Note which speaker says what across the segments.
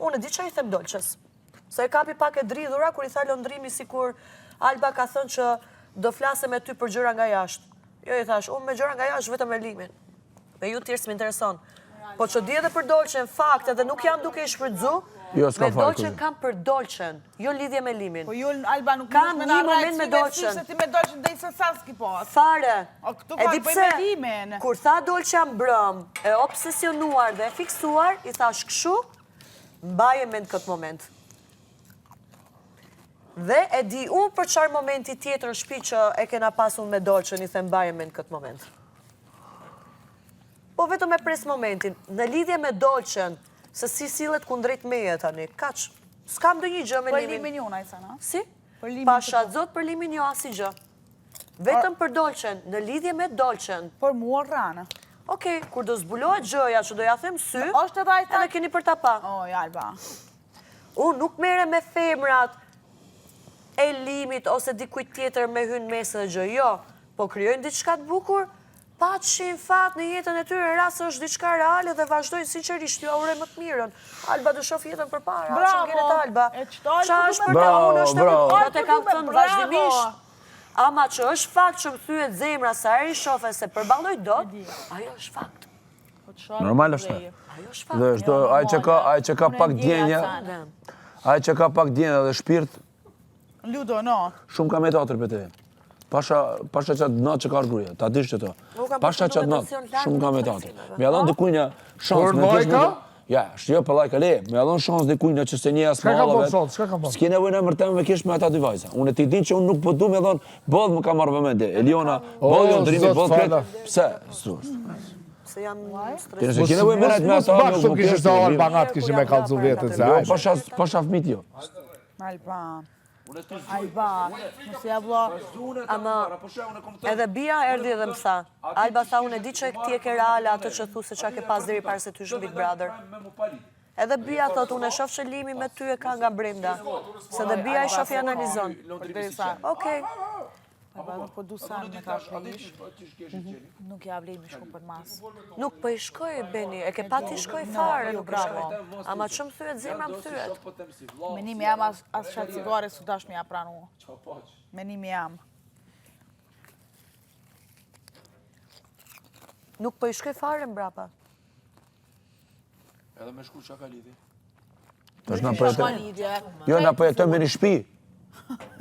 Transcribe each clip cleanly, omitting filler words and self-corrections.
Speaker 1: Unë di që i them dolqes. Se e kapi pak e dridhura, kur i tha Londrimi si kur Alba ka thënë që do flase me ty për gjëra nga jashtë. Jo, i thash, unë me gjëra nga jashtë vetëm me limin. Me ju tjerë s'më intereson. Po që di edhe për dolqen, fakt, edhe nuk jam duke i shfrytzu, me dolqen kam për dolqen, jo lidhje me limin.
Speaker 2: Po ju, Alba, nuk
Speaker 1: kam një moment me dolqen.
Speaker 2: Se ti me dolqen dhe i se sa s'ki pas.
Speaker 1: Fare.
Speaker 2: E di pse,
Speaker 1: kur tha dolqen mbrëm, e obsesionuar dhe e fiksuar, i thash këshu, mbaje me në këtë moment. Dhe e di unë për qarë momenti tjetër në shpi që e kena pasun me dolqen, i them mbaje me në këtë moment. Po vetëm e pres momentin, në lidhje me dolqen, se si sillet kundrejt meje tani, kaq, s'kam do një gjë me limin.
Speaker 2: Për limin jo, Najsa, no?
Speaker 1: Si? Pasha zot për limin jo asi gjë. Vetëm për dolqen, në lidhje me dolqen.
Speaker 2: Për mua rranë.
Speaker 1: Okej, kur do zbulohet gjëja që do ja them sy,
Speaker 2: edhe
Speaker 1: keni për ta pa.
Speaker 2: Oj, Alba.
Speaker 1: Unë nuk mere me femrat e limit ose dikujt tjetër me hynë mesë dhe gjë, jo, po kryojnë diçka të bukur, pa që në fat në jetën e tyre rrasë është diçka reale dhe vazhdojnë sinqerisht, ju aure më të mirën. Alba dë shof jetën për para, që më kene të Alba. Qa është për të unë është të më do të kam thënë vazhdimisht. Ama që është fakt që më thyet zemra sa eri shofe se përballoj dot, ajo është fakt.
Speaker 3: Normal është.
Speaker 1: Ajo është fakt.
Speaker 3: Ai që ka pak djenja, ai që ka pak djenja dhe shpirt,
Speaker 2: Ludo, no.
Speaker 3: Shumë ka me të atër për te. Pasha qatë natë që ka argurja, ta dish që to. Pasha qatë natë, shumë ka me të atër. Me adhon dhe kujnja shansë.
Speaker 4: Por lajka?
Speaker 3: Ja, shtë jo për lajka le. Me adhon shansë dhe kujnja që se një asë malave. S'ki nevoj në mërtem me kish me ata dy vajza. Unë e ti din që unë nuk po du me adhon, bodh më ka marrë vëmende. Eliona, bodh jo ndrimi, bodh kretë. Pse?
Speaker 1: Se jam
Speaker 3: stresuar. S'ki nevoj me rajt me ata.
Speaker 4: Mos bakë kishë të alë bangat kishë me kalëzu vetët.
Speaker 3: Pasha fmit jo.
Speaker 2: Alba. Alba, nëse ja vlo.
Speaker 1: Ama, edhe bia erdi edhe më tha. Alba tha, unë e di që ti e ke reale atë që thu se qa ke pas deri parë se ty shumë Big Brother. Edhe bia thot, unë e shof që limi me ty e ka nga brenda. Se dhe bia e shof i analizon. Okej.
Speaker 2: Alba, nuk po du sanë me ka shkëllish. Nuk ja vlej me shku për mas.
Speaker 1: Nuk po i shkoj, Beni. E ke pa ti shkoj fare, nuk i shkoj. Ama që më thyet zemra më thyet.
Speaker 2: Menimi jam as shatë cigare su dash me ja pranu. Menimi jam.
Speaker 1: Nuk po i shkoj fare mbrapa.
Speaker 3: Edhe me shku që ka lidi?
Speaker 2: Jo,
Speaker 3: na përjetëm me një shpi.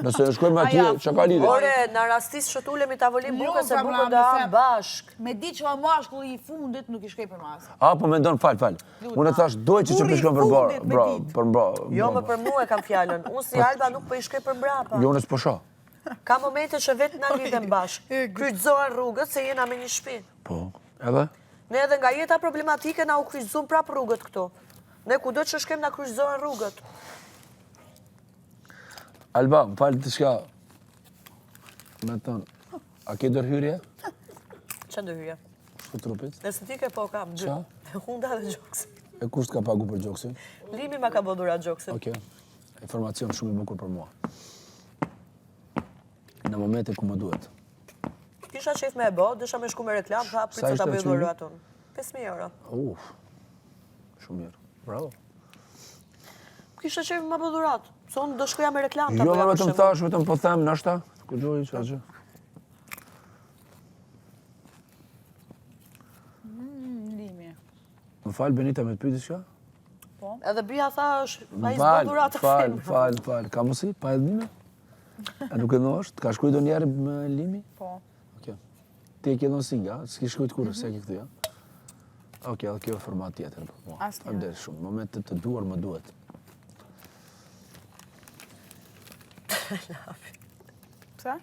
Speaker 3: Nëse shkojmë atje, që ka lidhe?
Speaker 1: Ore, në rastis që t'ulemi tavolim buke se buke dhe amë bashk.
Speaker 2: Me di që mashkulli i fundit nuk i shkoj për mas.
Speaker 3: Po me ndonë, fal. Unë e thash, doj që për shkojmë për mbra.
Speaker 1: Jo, më për mu e kam fjallën. Unë si Alba nuk për i shkoj për mbrapa.
Speaker 3: Jo, nësë po sha.
Speaker 1: Ka momente që vetë në lidhem bashk. Kryqëzohen rrugët se jena me një shpi.
Speaker 3: Po, edhe?
Speaker 1: Ne edhe nga jeta problematike na u kryqëzun prap rrugët këtu. Ne ku do që shkem na kryqëzohen rrugët.
Speaker 3: Alba, më falë të shka, me tonë, a ke dërhyrje?
Speaker 1: Që dërhyrje?
Speaker 3: Shku trupit?
Speaker 1: Nëse ti ke po kam, dy. Hunda dhe gjoksin.
Speaker 3: E kush t'ka pagu për gjoksin?
Speaker 1: Limi ma ka bodura gjoksin.
Speaker 3: Oke, informacion shumë i bukur për mua. Në momente ku më duhet.
Speaker 1: Kisha qef me e bo, dësha me shku me reklam, pa pritë të bëjë dhuru atun. 5.000 euro.
Speaker 3: Shumë mirë, bravo.
Speaker 1: Kisha qef me bodurat. So unë do shkuja me reklam të
Speaker 3: Jo, me vetëm thash, vetëm po them, nashta, ku gjoj, që atë gjë.
Speaker 2: Limi.
Speaker 3: Më falë, Benita, me të pyti shka?
Speaker 2: Po.
Speaker 1: Edhe bia tha është, pa i zbodurat të film.
Speaker 3: Falë, ka mësi, pa e dhime? A nuk e në është? Ka shkuj do njerë me Limi?
Speaker 2: Po.
Speaker 3: Oke. Ti e ke në singa, s'ki shkujt kurë, se ke këtë, ja? Oke, edhe kjo format tjetër për mua. Falë shumë, momentet të duar më duhet.
Speaker 2: Pse?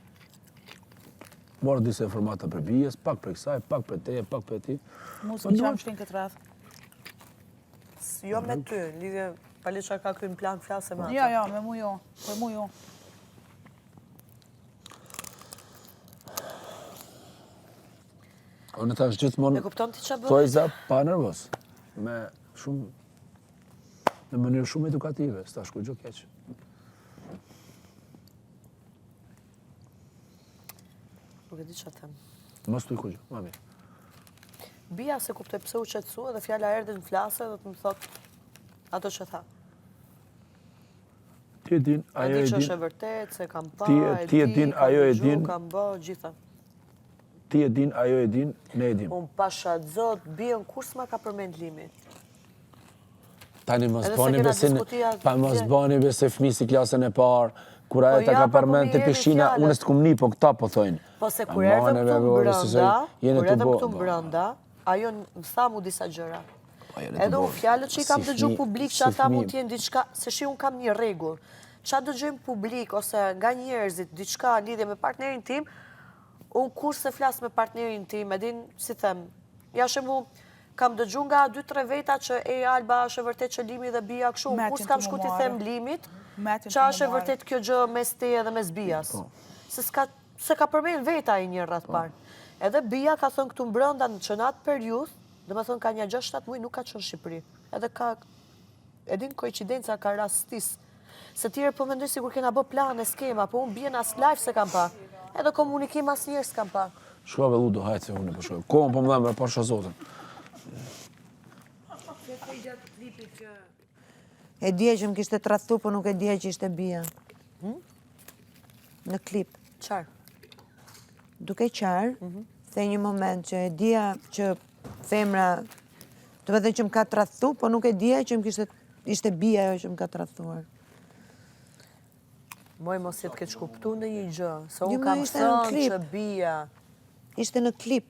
Speaker 3: Morë disa informata për bijes, pak për kësaj, pak për teje, pak për ti.
Speaker 2: Musë që jam shtin këtë rrath.
Speaker 1: Jo me ty, lidhje, pali që ka kënë plan flase me atë.
Speaker 2: Jo, me mu jo, për mu jo.
Speaker 3: Unë thash gjithmonë,
Speaker 1: E kupton ti që bëhet?
Speaker 3: Thojza pa nervos, me mënyrë shumë edukative, s'ta shkuj gjo keq.
Speaker 1: Nuk e di që them.
Speaker 3: Mos t'u i kujgjo, ma mirë.
Speaker 1: Bia se kuptoj pse u qetësua dhe fjalla erdhi në flase dhe të më thot ato që tha.
Speaker 3: Ti e din, ajo e
Speaker 1: Di që
Speaker 3: din.
Speaker 1: është e vërtet, se kam pa,
Speaker 3: Ti e din, ajo e din.
Speaker 1: kam bë, gjitha.
Speaker 3: Ti e din, ajo e din, ne e dim.
Speaker 1: Unë pasha zot, bien kur s'ma ka përmend Limi.
Speaker 3: Tani mos
Speaker 1: Edhe se
Speaker 3: bani
Speaker 1: kena
Speaker 3: besin,
Speaker 1: diskutia
Speaker 3: pa mos
Speaker 1: dje.
Speaker 3: bani besi fëmi si klasën e parë, kur ajo
Speaker 1: Po
Speaker 3: ta
Speaker 1: ja,
Speaker 3: ka
Speaker 1: pa, po
Speaker 3: përmend
Speaker 1: mi
Speaker 3: të
Speaker 1: jeni
Speaker 3: pishina,
Speaker 1: fjalët.
Speaker 3: unë s'kum ni, po këta po thojnë.
Speaker 1: Po se kur erdhëm
Speaker 3: Amane,
Speaker 1: këtu
Speaker 3: vegore, se
Speaker 1: brënda,
Speaker 3: jene
Speaker 1: kur
Speaker 3: të
Speaker 1: erdhëm
Speaker 3: bo-
Speaker 1: këtu brënda, ajo më tha mu disa gjëra.
Speaker 3: jene të
Speaker 1: Edhe
Speaker 3: bo-
Speaker 1: unë fjalët që i kam
Speaker 3: si
Speaker 1: dëgju
Speaker 3: fëmi-
Speaker 1: publik,
Speaker 3: si
Speaker 1: që ata
Speaker 3: fëmi-
Speaker 1: mund t'jenë diçka, se shi unë kam një rregull. Qa dëgjojmë publik ose nga njerëzit diçka lidhje me partnerin tim, unë kur se flas me partnerin tim, edin, si them, ja shembull, kam dëgju nga 2-3 veta që Alba është e vërtet që Limi dhe Bia kështu, unë kur
Speaker 2: Metin
Speaker 1: s'kam
Speaker 2: të
Speaker 1: shku
Speaker 2: më
Speaker 1: t'i
Speaker 2: marrë.
Speaker 1: them Limit,
Speaker 2: Metin
Speaker 1: qa
Speaker 2: të
Speaker 1: është e
Speaker 2: më marrë.
Speaker 1: vërtet kjo gjë mes teje dhe mes Bias. Se ka përmen veta i një rrath parë. Edhe Bia ka thënë këtu mbrënda në që në atë periudhë, dhe me thënë ka një 6-7 muaj nuk ka qënë Shqipëri. Edhe ka, edhin koincidenca ka rastis. Se tjere po mendoj sigur kena bë plane, skema, po unë bjen as live se kam pa. Edhe komunikim as njerë s'kam pa.
Speaker 3: Shkua velu do hajtë se unë po shkoj. Kohën po më dhemë, për shazotën.
Speaker 5: E dje që më kishte tradhtu, po nuk e dje që ishte Bia. Në klip.
Speaker 1: Qarë?
Speaker 5: Duke qarë, the një moment që e dja që femra, të vëdhe që më ka tradhtu, po nuk e dje që më kishte, ishte Bia jo që më ka tradhtuar.
Speaker 1: Moj mos jetë këtë shkuptu në një gjë, se
Speaker 5: Jo,
Speaker 1: unë
Speaker 5: ma
Speaker 1: kam
Speaker 5: ishte në
Speaker 1: thënë
Speaker 5: klip.
Speaker 1: që Bia.
Speaker 5: Ishte në klip.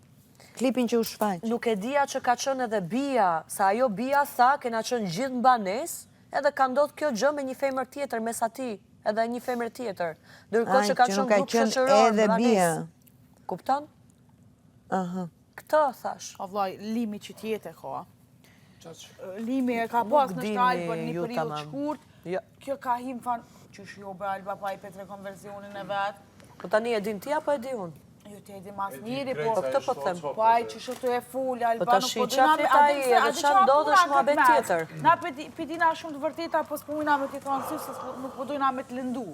Speaker 5: Klipin që u shfaq.
Speaker 1: Nuk e dija që ka qënë edhe Bia, sa ajo Bia tha, kena qënë gjithë në banes, edhe ka ndodhë kjo gjë me një femër tjetër, mes ati, edhe një femër tjetër. Ndërkohë që ka
Speaker 5: që
Speaker 1: qënë
Speaker 5: nuk ka
Speaker 1: grup
Speaker 5: qenë
Speaker 1: shoqëror
Speaker 5: edhe
Speaker 1: në
Speaker 5: Bia.
Speaker 1: banes. Kupton?
Speaker 5: Aha.
Speaker 1: Këtë thash.
Speaker 2: O vllai, Limi që tjetë ka. Limi e ka pas në
Speaker 1: dini
Speaker 2: Shtalbën një
Speaker 1: ju
Speaker 2: periudhë
Speaker 1: tamam.
Speaker 2: shkurt.
Speaker 1: Jo.
Speaker 2: Kjo ka him fan, qysh jo be Alba pa i petre konversionin e vet.
Speaker 1: Po tani e din ti apo e di unë?
Speaker 2: Jo ti e di mas njëri,
Speaker 1: Po këtë po them.
Speaker 2: Po ai që shëtu e full, Alba
Speaker 1: ta
Speaker 2: nuk
Speaker 1: shi
Speaker 2: po
Speaker 1: qa flet ai, edhe qa ndodhë është muhabet tjetër.
Speaker 2: Na pidina shumë të vërteta, po s'pujna me t'i thonë sy, se nuk po dojna me t'lëndu.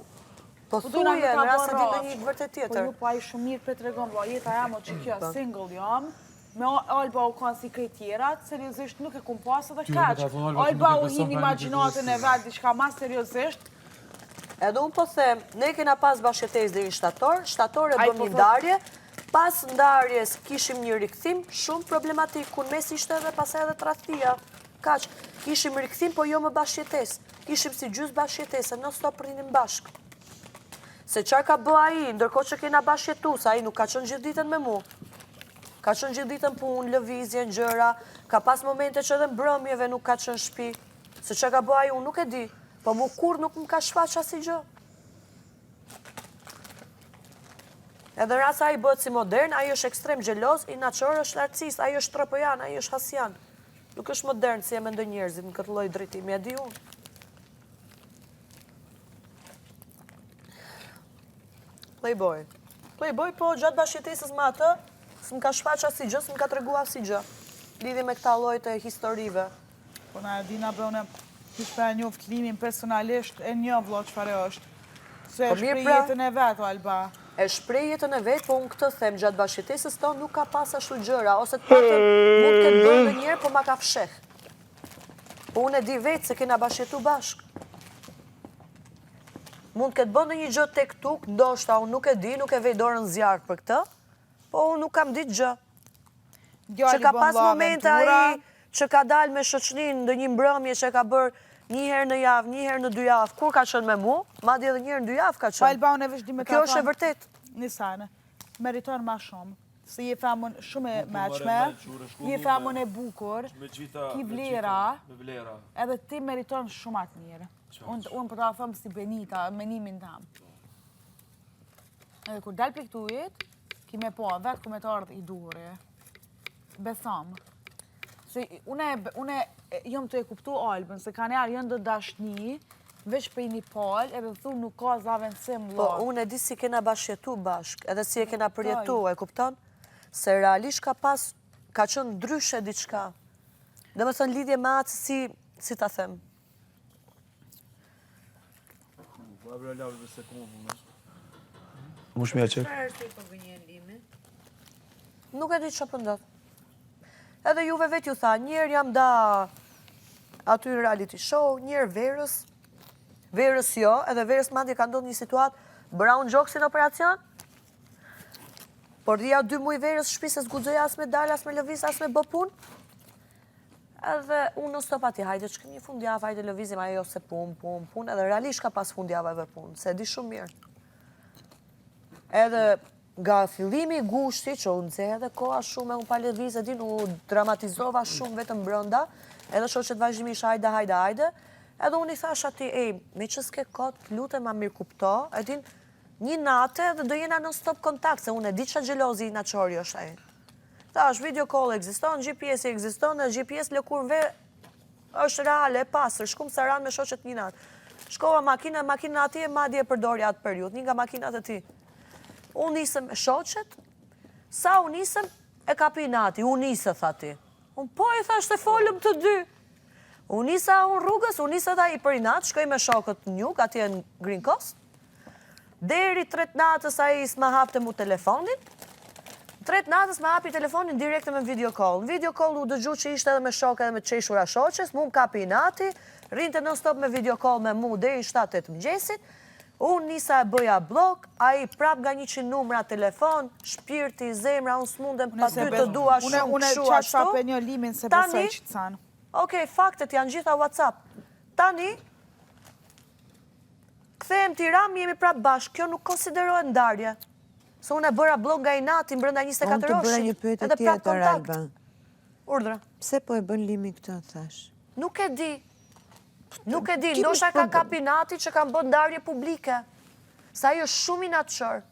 Speaker 1: Po
Speaker 2: Po
Speaker 1: thuje,
Speaker 2: dojna me
Speaker 1: në
Speaker 2: ka
Speaker 1: rast se di
Speaker 2: borraç.
Speaker 1: në një vërtet
Speaker 2: Po
Speaker 1: tjetër.
Speaker 2: ju pa i shumë mirë për të regon, vla jeta jam o që kjo, single jam, me Alba u kanë si krejt tjerat, seriosisht nuk e kum pasë dhe kaq. Alba u hin imagjinatën e vetë, diçka ma seriosisht.
Speaker 1: Edhe unë po them, ne kena pas bashkëtesë deri në shtator e
Speaker 2: Ai
Speaker 1: bëm
Speaker 2: po
Speaker 1: një
Speaker 2: thot-
Speaker 1: ndarje, pas ndarjes kishim një rikthim shumë problematik, ku në mes ishte edhe pasaj edhe tradhtia. Kaq, kishim rikthim, po jo më bashkëtesë. Kishim si gjysë bashkëtesë, non stop rrinim bashkë. Se çfarë ka bë ai, ndërkohë që kena bashkëtu, sa ai nuk ka qenë gjithë ditën me mua. Ka qenë gjithë ditën punë, lëvizje, gjëra, ka pas momente që edhe mbrëmjeve nuk ka qenë shtëpi. Se çfarë ka bë ai, unë nuk e di. Po mu kur nuk më ka shfaq asnjë gjë. Edhe rasa ai bëhet si modern, ai është ekstrem xheloz, i naçor është narcis, ai është tropojan, ai është hasian. Nuk është modern si e mendojnë njerëzit në këtë lloj drejtimi, e di unë. Playboy. Playboy po gjatë bashkëtesës me atë, s'm ka shfaq asnjë gjë, s'm ka treguar asnjë gjë. Lidhje me këta lloj të historive.
Speaker 2: Po na e dina bëune, kish për e njoft Limin personalisht, e një vlo çfarë është. Se
Speaker 1: Po
Speaker 2: është
Speaker 1: mirë
Speaker 2: për
Speaker 1: pra.
Speaker 2: jetën e vetë, Alba.
Speaker 1: E shprej jetën e vetë, po unë këtë them gjatë bashkëtesës tonë nuk ka pas ashtu gjëra, ose të patën mund këtë bërë dhe njerë, po ma ka fsheh. Po unë e di vetë se kena bashkëtu bashkë. Mund këtë bënë një gjë tek tuk, ndoshta unë nuk e di, nuk e vej dorën zjarë për këtë, po unë nuk kam ditë gjë. Që ka pas momente ai që ka dalë me shoqnin në një mbrëmje që ka bërë një herë në javë, një herë në 2 javë, kur ka qenë me mu, madje edhe një herë në 2 javë ka
Speaker 2: Pa
Speaker 1: qenë.
Speaker 2: Alba unë e vesh di me
Speaker 1: Kjo është e vërtet.
Speaker 2: Nisane, meriton ma shumë. Se je femën shumë e meqme, je femën e bukur, ki vlera, edhe ti meriton shumë atë mirë. Unë për ta thëmë si Benita, menimin tam. Edhe kur del për këtu jetë, ki me po, vetë ku me të ardhë i dure. Besam. Se une jom të e kuptu Albën, se ka njerë jënë dë dashni, veç për një palë, edhe thu nuk ka zavendësim
Speaker 1: Po,
Speaker 2: lo.
Speaker 1: unë e di si kena bashkëtu bashkë, edhe si e kena përjetu, e kupton? Se realisht ka pas, ka qënë ndryshe diçka. Dhe më thënë lidhje me atë si ta them.
Speaker 3: Mush mja qek.
Speaker 1: Nuk e di që pëndot. Edhe juve vetë ju tha, njerë jam da aty në reality show, njerë verës. verës jo, edhe verës madje ka ndodhur një situatë, bëra unë gjoksin operacion, por dhja 2 muaj verës shtëpisë s'guxoj as me dal, as me lëviz, as me bë punë. Edhe unë në stop ati, hajde që një fundjavë, hajde lëvizim, ajo se punë, edhe realisht ka pas fundjavëve punë, se di shumë mirë. Edhe nga fillimi i gushti, që unë nxe edhe koha shumë, unë pa lëviz, e din, u dramatizova shumë vetëm brënda, edhe shoqet vazhdimisht hajde, edhe unë i thash ati, me që s'ke kot, lutem ma mirë kupto, e din, një natë dhe do jena në stop kontakt, se unë e di që gjelozi i naqori është ai. Thash, video call ekziston, GPS ekziston, dhe GPS lëkurve është reale, e pasër, shkum sa ranë me shoqet një natë. Shkova makina ati e madje e përdori atë periud, një nga makinat e ti. Unë nisëm e shoqet, sa unë nisëm e kapi nati, unë nisë, tha ti. Unë po e thash të folëm të dy. Unë nisa unë rrugës, unë nisa ta i për i natë, shkoj me shokët njuk, atje në Green Coast. Deri 3 natës a i s'ma hapte mu telefonin, 3 natës ma hapi telefonin direkte me video call. Në video call u dëgju që ishte edhe me shok edhe me qeshura shoqes, mu më kapi i nati, rinte non stop me video call me mu deri 7-8 mëngjesit, unë nisa e bëja blok, a i prap nga 100 numra telefon, shpirti, zemra, unë s'mundem pa ty të dua shumë
Speaker 2: Unë
Speaker 1: këshu
Speaker 2: qatë
Speaker 1: ashtu.
Speaker 2: për një limin se besoj që të sanë.
Speaker 1: Okej, faktet janë gjitha WhatsApp. Tani, kthehem Tiranë, jemi prap bashkë, kjo nuk konsiderohet ndarje. Se unë e bëra blog nga i natin brenda 24
Speaker 5: Unë të bëra një pyetje tjetër, Alba.
Speaker 1: Urdhra.
Speaker 5: Pse po e bën Limi këtë, thash?
Speaker 1: Nuk e di. Nuk e di, ndoshta ka kapi nati që kanë bën ndarje publike. Sa ajo është shumë i natëshor.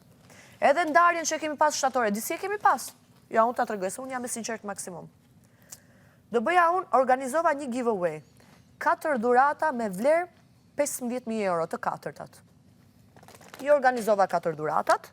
Speaker 1: Edhe ndarjen që kemi pas shtatore, di si e kemi pas? Ja, unë ta tregoj, se unë jam me sinqert maksimum. Do bëja unë, organizova një giveaway. 4 dhurata me vlerë 15.000 euro të 4-tat. I organizova 4 dhuratat,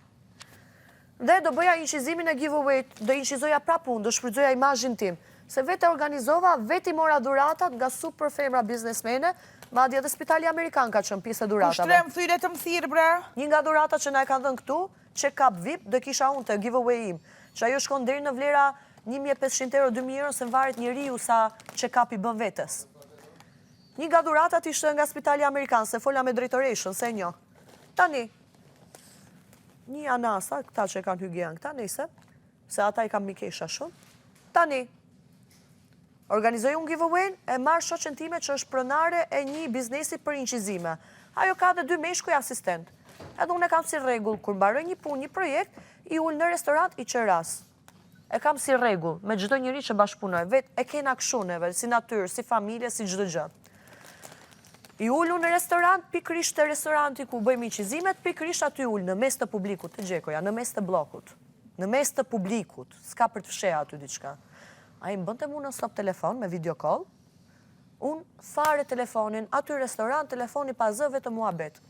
Speaker 1: dhe do bëja inqizimin e giveaway, do inqizoja prap unë, do shfrytëzoja imazhin tim. Se vetë organizova, vetë i mora dhuratat nga super femra biznesmene, madje edhe Spitali Amerikan ka qenë pjesë e dhuratave.
Speaker 2: Kushtrem thyre të më thirë, bre?
Speaker 1: Një nga dhuratat që na e kanë dhënë këtu, check-up VIP, do kisha unë të giveaway im, që ajo shkon deri në vlera 1.500 euro, 2.000 euro, se varet njeriu sa check-up i bën vetes. Një nga dhuratat ishte nga Spitali Amerikan, se fola me drejtoreshën, se njo. Tani, një anasa, këta që kanë hygien këta, nese, se ata i kam mikesha shumë. Tani, organizoj unë giveaway, e marrë shoqen time që është pronare e një biznesi për inqizime. Ajo ka dhe 2 meshkuj asistent. Edhe unë e kam si regull, kur mbaroj një punë, një projekt, i ullë në restorant i qeras. E kam si regull, me çdo njëri që bashkëpunoj, vetë e kena këshuneve, si natyrë, si familje, si çdo gjë. I ullu në restorant, pikrisht të restoranti ku bëjmë inqizimet, pikrisht aty ullë në mes të publikut, të gjekoja, në mes të blokut, në mes të publikut, s'ka për të fsheha aty diçka. A i më bënte mu në stop telefon me video call, unë fare telefonin, aty restorant, telefoni pa zë vetë muhabet.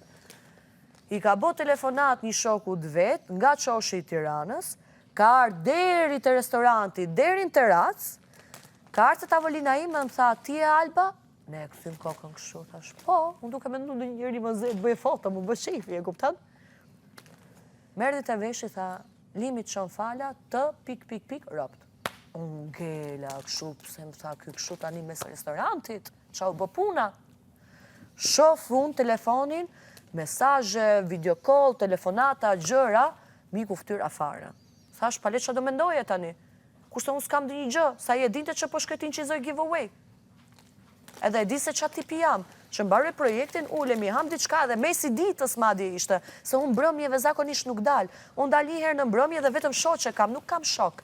Speaker 1: I ka bo telefonat një shokut vet, nga Çoshi i Tiranës, ka ardhur deri te restoranti, deri në teracë, ka ardhur te tavolina ime, më tha, ti e Alba? Ne e këthym kokën kështu, thash, po, unë duke mendu në njëri më zë, të bëj foto, më bë shefi, e kuptan? Merdi të vesh i tha, Limit qon fala, të ropt. Unë ngela kështu, pse më tha, ky kështu tani mes restorantit, qa u bë puna? Shof unë telefonin, mesazhe, video call, telefonata, gjëra, miku fytyr afare. Thash, pale që do mendoje tani? Kurse unë s'kam dhe një gjë, sa je dinte që po shkret inqizoj giveaway. Edhe e di se qatë tipi jam, që mbaroj projektin, ulemi, ham diçka dhe mesi ditës madje ishte, se unë mbrëmjeve zakonisht nuk dal. Unë dal një herë në mbrëmje dhe vetëm shoqe kam, nuk kam shok.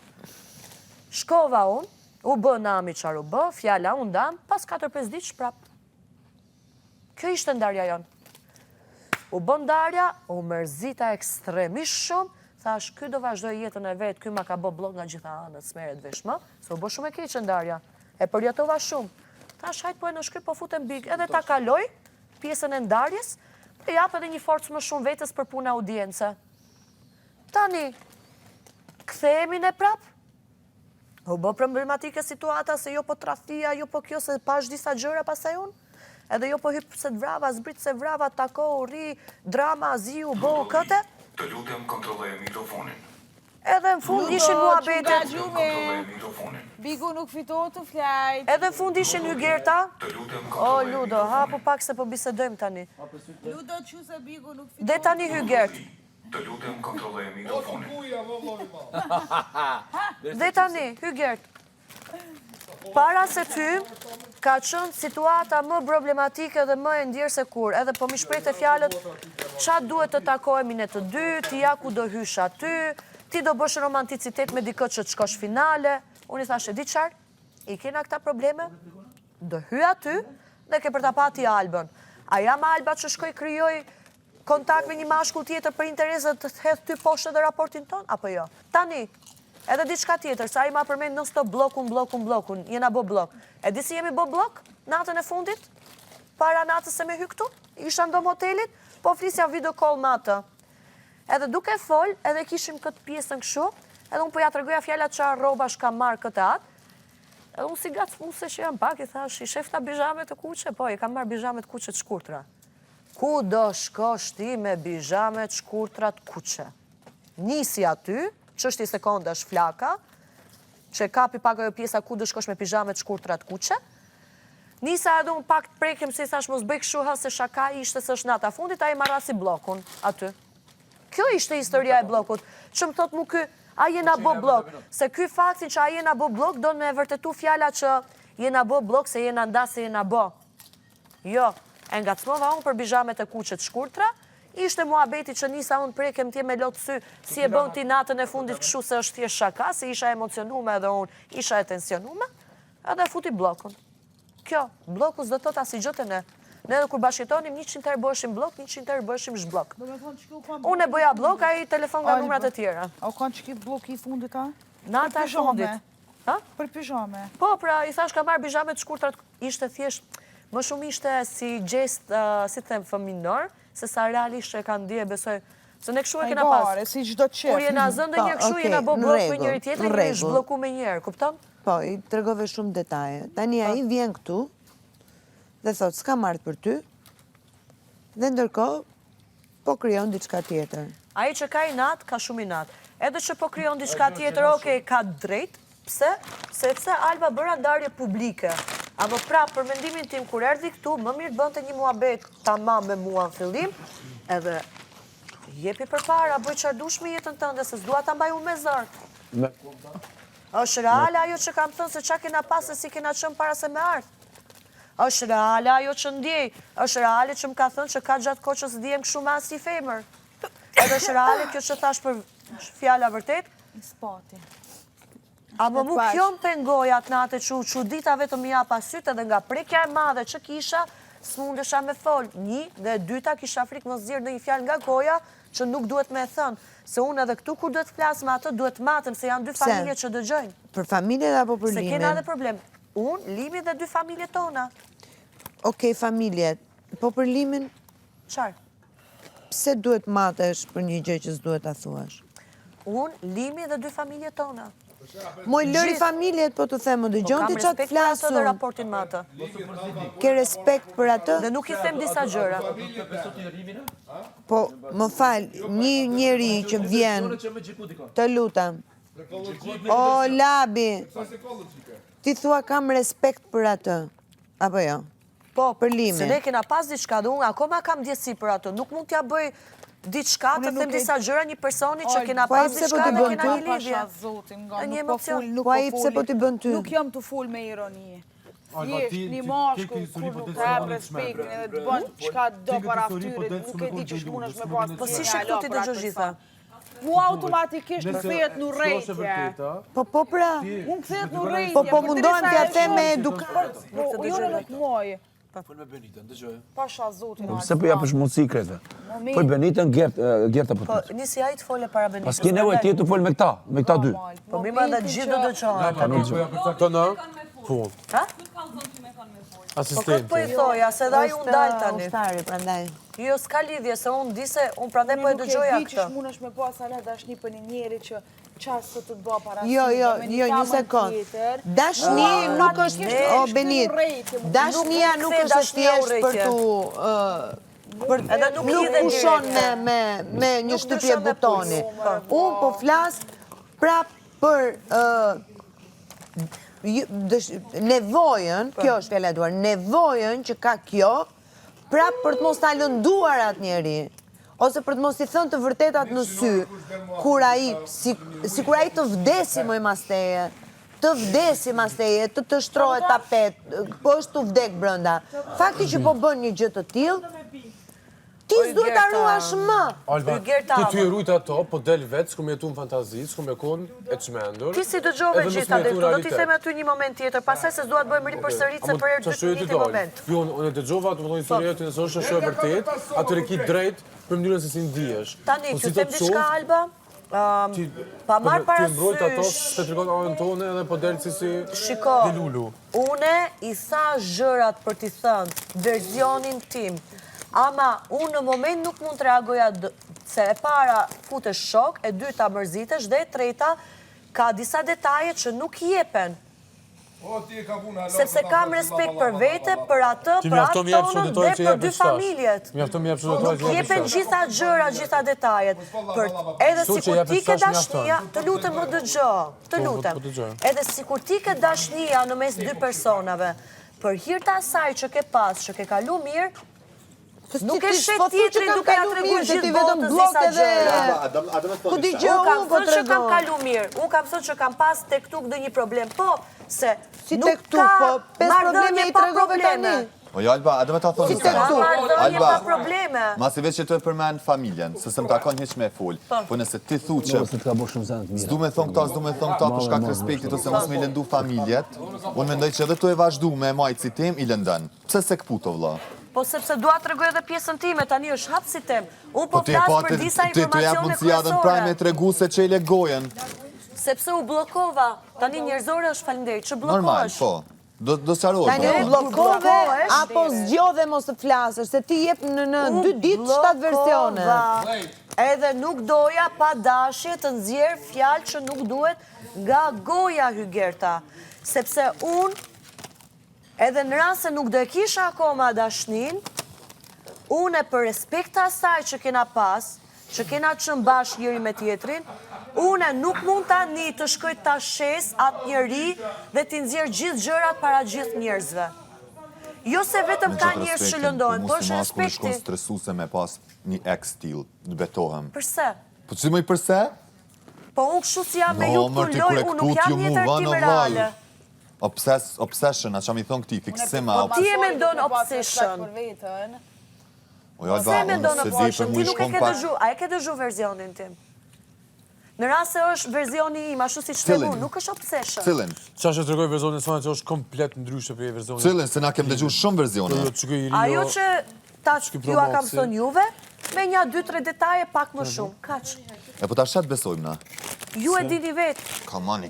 Speaker 1: Shkova unë, u bë nami qarë u bë, fjala unë dam, pas 4-5 ditë shprap. Kjo ishte ndarja jonë. U bë ndarja, u mërzita ekstremisht shumë, thash, ky do vazhdoj jetën e vetë, ky ma ka bë blok nga gjitha anët, smeret vesh më, se u bë shumë e keqe ndarja. E përjetova shumë. Thash, hajt po e në shkry, po futem big, edhe ta kaloj pjesën e ndarjes, të jap edhe një forcë më shumë vetës për puna audience. Tani, kthehemi ne prap. U bë problematike situata, se jo po trafia, jo po kjo, se pash disa gjëra pasaj unë. Edhe jo po hyp se të vrava, zbrit se vrava, tako, ri, drama, ziu, bëu këte.
Speaker 6: Të lutem kontrolloj mikrofonin.
Speaker 1: Edhe në fund ishin muhabetet.
Speaker 2: Bigu nuk fitohet të flajt.
Speaker 1: Edhe në fund ishin Hygerta. O, Ludo, hapu pak se po bisedojmë tani.
Speaker 2: Ludo që se Bigu nuk fitohet.
Speaker 1: Dhe tani Hygert.
Speaker 6: Të lutem kontrolloj mikrofonin.
Speaker 1: Dhe tani, Hygert. Para se ty, ka qënë situata më problematike dhe më e ndjerë se kur. Edhe po mi shprejt e fjalët, qa duhet të takohemi ne të dy, ti ja ku do hysh aty, ti do bësh romanticitet me dikët që të shkosh finale. Unë i thashe, di qarë, i kena këta probleme, do hy aty dhe ke për ta pati Albën. A jam Alba që shkoj kryoj kontakt me një mashkull tjetër për intereset të hedh ty poshtë dhe raportin ton, apo jo? Tani, edhe diçka tjetër, sa i ma përmend non stop blokun, jena bo blok. E di si jemi bo blok, natën e fundit, para natës se me hy këtu, isha ndom hotelit, po flisja video call me atë. Edhe duke fol, edhe kishim këtë pjesën kështu, edhe unë po ja tregoja fjallat që rroba shka marrë këtë atë, edhe unë si gacmuse që jam pak, i thash, i shefta bijame të kuqe, po, i kam marrë bijame të kuqe të shkurtra. Ku do shkosh ti me bijame të shkurtra të kuqe? Nisi aty, çështje sekondash flaka, që kapi pak ajo pjesa ku do shkosh me pijame të shkurtra të kuqe. Nisa edhe unë pak të prekem se i thash mos bëj kështu se shaka ishte se është nata fundit, ai marrasi bllokun aty. Kjo ishte historia e bllokut. Që më thot mu ky, a jena bo blok. Se ky faktin që a jena bo blok, do me vërtetu fjala që jena bo blok se jena nda se jena bo. Jo, e ngacmova unë për bijamet e kuqe të shkurtra, ishte muhabeti që nisa unë prekem tje me lotë sy, si e bën ti natën e fundit kështu se është thjesht shaka, se isha emocionume edhe unë isha e tensionume, edhe futi blokun. Kjo, bloku s'do të asnjë gjë te ne. Ne edhe kur bashkëtonim 100 herë bëheshim blok, 100 herë bëheshim zhblok. Unë e bëja blok, ai telefon nga numrat e tjera.
Speaker 2: A kanë që ki blok i fundit, a?
Speaker 1: Nata e fundit.
Speaker 2: Për pijame.
Speaker 1: Po, pra, i thash ka marrë bijame të shkurtrat, ishte thjesht, më shumë ishte si gjest, si them, fëminor, se sa realisht që e kanë ndje, besoj, se ne kështu e kena pas.
Speaker 2: Gare, si gjdo qef.
Speaker 1: Kur jena zënë dhe një kështu, jena bo blok me njëri tjetër, jena i zhbloku me njerë, kupton?
Speaker 5: Po, i tregove shumë detaje. Tani ai vjen këtu dhe thot, s'ka marrë për ty, dhe ndërkohë, po kryon diçka tjetër.
Speaker 1: Ai që ka inat, ka shumë inat. Edhe që po kryon diçka tjetër, okej, ka drejt, pse? Sepse Alba bëra ndarje publike. Apo pra, për mendimin tim, kur erdhi këtu, më mirë bënte një muhabet tamam me mua në fillim, edhe jepi përpara, bëj çfarë dush me jetën tënde, se s'dua ta mbaj unë me zor. Është reale ajo që kam thënë se çka kena pas se si kena qenë para se me ardh. Është reale ajo që ndjej, është reale që më ka thënë që ka gjatë kohë që s'dihem kështu me asnjë femër. Edhe është reale kjo që thash për fjala vërtet.
Speaker 2: Spati.
Speaker 1: Apo mu kjo më pengoj atë natë që dita vetëm ja pasyt edhe nga prekja e madhe që kisha, s'mundesha me fol. Një dhe dyta kisha frikë mos zirë në një fjalë nga goja që nuk duhet me thënë. Se unë edhe këtu kur duhet flas me atë, duhet matëm se janë dy familje që dëgjojnë.
Speaker 5: Për familjet apo për limin?
Speaker 1: Se kena edhe problem. Unë, Limi dhe dy familje tona.
Speaker 5: Okej, familjet. Po për limin,
Speaker 1: Qarë?
Speaker 5: pse duhet matesh për një gjë që s'duhet ta thuash?
Speaker 1: Unë, Limi dhe dy familje tona.
Speaker 5: Moj lëri familjet, po të them, dëgjon ti çat
Speaker 1: Kam respekt për atë dhe
Speaker 5: flasun.
Speaker 1: raportin me atë.
Speaker 5: Ke respekt për atë?
Speaker 1: Dhe nuk i them disa gjëra.
Speaker 5: Po, më fal, një njeri që vjen, të lutem. O, Labi, ti thua kam respekt për atë, apo jo?
Speaker 1: Po,
Speaker 5: për limin.
Speaker 1: se ne kena pas diçka dhe unë akoma kam ndjesi për ato. Nuk mund t'ja bëj diçka të them disa gjëra një personi që kena
Speaker 5: po ai
Speaker 1: pas
Speaker 5: pse po
Speaker 1: diçka
Speaker 5: t'i
Speaker 1: dhe
Speaker 5: bën
Speaker 1: kena
Speaker 5: ty?
Speaker 1: një lidhje.
Speaker 2: Pasha zotin, nga
Speaker 1: Një
Speaker 2: nuk po
Speaker 1: emocion.
Speaker 2: full, nuk
Speaker 5: Po
Speaker 2: po
Speaker 5: ai pse po t'i bën ty?
Speaker 2: Nuk jam të full me ironi. Thjesht, një mashkull kur nuk ka respektin edhe të bën çka do para fytyrit, nuk e di që shmunesh me pas.
Speaker 1: Po si shiktu ti dëgjosh gjitha?
Speaker 2: Mu automatikisht në kthehet në urrëtie.
Speaker 5: Po pra,
Speaker 2: Unë kthehet në urrëtie.
Speaker 5: po mundohem t'ja them me edukat.
Speaker 2: Po jo nuk moj.
Speaker 3: Fol me Benitën, dëgjoj.
Speaker 2: Pasha zotin.
Speaker 3: Pse po japësh mundësi krete? Fol Benitën, Gerta po
Speaker 1: Po,
Speaker 3: të.
Speaker 1: nisi ai të fole para Benitës.
Speaker 3: Pas ke nevojë ti të fol me këta dy.
Speaker 1: Po mi ma dhe gjithë do dëgjohen.
Speaker 7: Të në fund.
Speaker 1: Ha? Po këtë po i thoja, se dhe ai unë dalë tani.
Speaker 5: Ushtari, prandaj.
Speaker 1: Jo, s'ka lidhje, se unë di se unë prandaj po e dëgjoja
Speaker 2: Nuk e di që
Speaker 1: këtë.
Speaker 2: shmunesh me pas ala dashni për një njeri që qasë të të bëha para
Speaker 5: Jo, një sekond. Dashni nuk është, o Benit, dashnia nuk është thjesht për tu
Speaker 1: Edhe nuk lidhe
Speaker 5: pushon
Speaker 1: direkt.
Speaker 5: me një shtypje butoni. Unë po flas Pra për nevojën, kjo është fjala e duar, nevojën që ka kjo, pra për të mos ta lënduar atë njeri, ose për të mos i thënë të vërtetat në sy, kur ai, si kur ai të vdesi moj masteje, të vdesi masteje, të shtrohet tapet, po është të vdek brënda. Fakti që po bën një gjë të tillë, ti s'duhet ta ruash më.
Speaker 7: Alba, ti ty e rujt ato, po del vetë, s'ku me jetu në fantazi, s'ku me kon e çmendur.
Speaker 1: Ti si dëgjove gjitha dhe këtu, do t'i them aty një moment tjetër, pastaj se s'duat bëjmë ripërsëritse për herë dytë në një moment.
Speaker 7: Jo, unë e dëgjova, të më thonë historia të nësë është e vërtet, atyre ki drejt për mënyrën se si ndihesh.
Speaker 1: Tani, që them diçka, Alba, pa marrë parasysh...
Speaker 7: Ti mbrojt ato, se të rikon anën tone edhe po delë si dilullu.
Speaker 1: Une i tha gjërat për t'i thënë verzionin tim, ama unë në moment nuk mund të reagoja se e para fute shok, e dyta mërzitesh dhe e treta ka disa detaje që nuk jepen. Sepse kam respekt për vete, për atë, për atë tonën dhe për dy familjet. Nuk jepen gjitha gjëra, gjitha detajet. Edhe si kur ti ke dashnia, të lutem më dëgjo, të lutem. Edhe si kur ti ke dashnia në mes dy personave, për hir të asaj që ke pas, që ke kalu mirë, nuk e shet tjetëri duke ja tregu gjithë botës disa gjëra.
Speaker 5: Ku di gjë
Speaker 1: unë po të rego. Unë kam thënë që kam kalu mirë, unë kam thënë që kam pas tek tuk dhe një problem, po, se nuk ka mardhënje pa probleme.
Speaker 8: O jo, Alba, a dhe me ta thonë
Speaker 1: Se ka mardhënje pa probleme.
Speaker 8: Masi veç që të e përmen familjen, se se më takon heq me full, po nëse ti thu që s'du me thonë këta për shkak respektit ose mos me i lëndu familjet, unë mendoj që edhe tu e vazhdu me majtë si tem, i lëndën. Pse se këputo, vla?
Speaker 1: Po sepse dua të regoj edhe pjesën time, tani është hapë si tem. Unë po flasë për disa informacione
Speaker 8: kryesore. Të regu se që i le gojen.
Speaker 1: Sepse u blokova, tani njerëzore është falinderit, që blokohesh.
Speaker 8: Normal, po. Do s'qarojë.
Speaker 5: Tani u blokove, apo zgjodhe mos të flasësh, se ti jep në 2 ditë 7 versione.
Speaker 1: Edhe nuk doja pa dashje të nxjerr fjalë që nuk duhet nga goja Hygerta. Sepse unë, edhe në rast se nuk do e kisha akoma dashnin, unë për respekt të asaj që kena pas, që kena qënë bashkë njëri me tjetrin, unë nuk mund tani të shkoj të shes atë njëri dhe të nxjerr gjithë gjërat para gjithë njerëzve. Jo se vetëm ka njerëz që lëndojnë, po është respekti.
Speaker 8: Mos shkon stresuse me pas një ex stil, të betohem.
Speaker 1: Përse?
Speaker 8: Po që më i përse?
Speaker 1: Po unë kështu si jam me ju të loj, unë nuk jam një tërtime reale.
Speaker 8: Obsession, a që mi thonë këti, fiksima.
Speaker 1: Po ti e me ndonë obsession. Se me ndonë obsession, ti nuk e ke dëgju, a e ke dëgju verzionin tim? Në rrasë se është verzioni im, ashtu si shtregu, nuk është obsession.
Speaker 8: Cilin?
Speaker 7: Qa që të regoj verzionin së që është komplet ndryshe për e verzionin?
Speaker 8: Cilin, se na kem dëgju shumë verzione.
Speaker 1: Ajo që ta ju a kam thënë juve, me një 2-3 detaje pak më shumë, kaq.
Speaker 8: E po ta shetë besojmë na.
Speaker 1: Ju e dini vetë.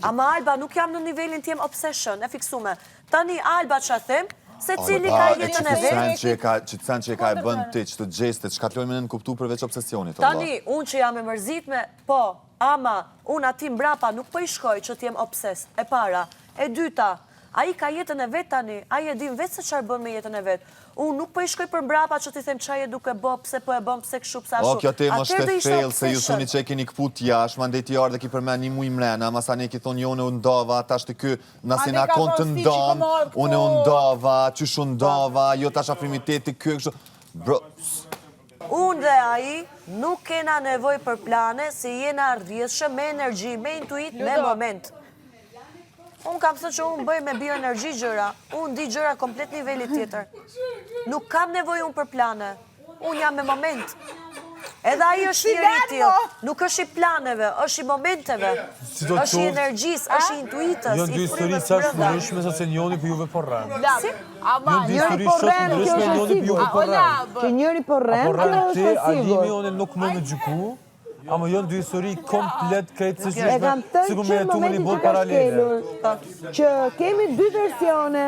Speaker 1: Ama Alba, nuk jam në nivelin tim obsession, e fiksume. Tani Alba që a them, se cili ka jetën e vetë.
Speaker 8: Që të sen që e ka e bënd ti, që të gjeste, që ka të lojme në nënkuptu përveç obsesionit.
Speaker 1: Tani, unë që jam e mërzit me, po, ama, unë ati mbrapa nuk po i shkoj që t'jem obses, e para. E dyta, a i ka jetën e vetë tani, a i e dim vetë se qarë bën me jetën e vetë. Unë nuk po i shkoj për mbrapa që t'i them qaj e duke bë, pse po e bëm, pse këshu, pse ashu.
Speaker 8: O, kjo tema është e fail, se ju thuni që e keni këput jash, ma ndeti jarë dhe ki përmen një muj mrena, ma sa ne ki thonë jone u ndava, ta shtë kë, nasi na konë të ndam, une u ndava, qysh u ndava, jo ta shafrimiteti kë, kështu. Bro...
Speaker 1: Unë dhe aji nuk kena nevoj për plane, si jena ardhjeshë me energji, me intuit, me moment. Unë kam thënë që unë bëj me bioenergji gjëra, unë di gjëra komplet nivellit tjetër. Nuk kam nevoj unë për plane, unë jam me moment. Edhe aji është njëri tjilë, nuk është i planeve, është i momenteve, është i energjis, është i intuitës,
Speaker 7: i frymës brënda. Ndryshme sa se njoni për juve por rem.
Speaker 1: Si?
Speaker 5: Njëri por rem, kjo është sigur. Që njëri por rem, kjo është sigur.
Speaker 7: Alimi one nuk më në gjyku, ama jonë dy histori komplet krejtë së
Speaker 5: e kam thënë që momentin që ka shkelur, që kemi 2 versione,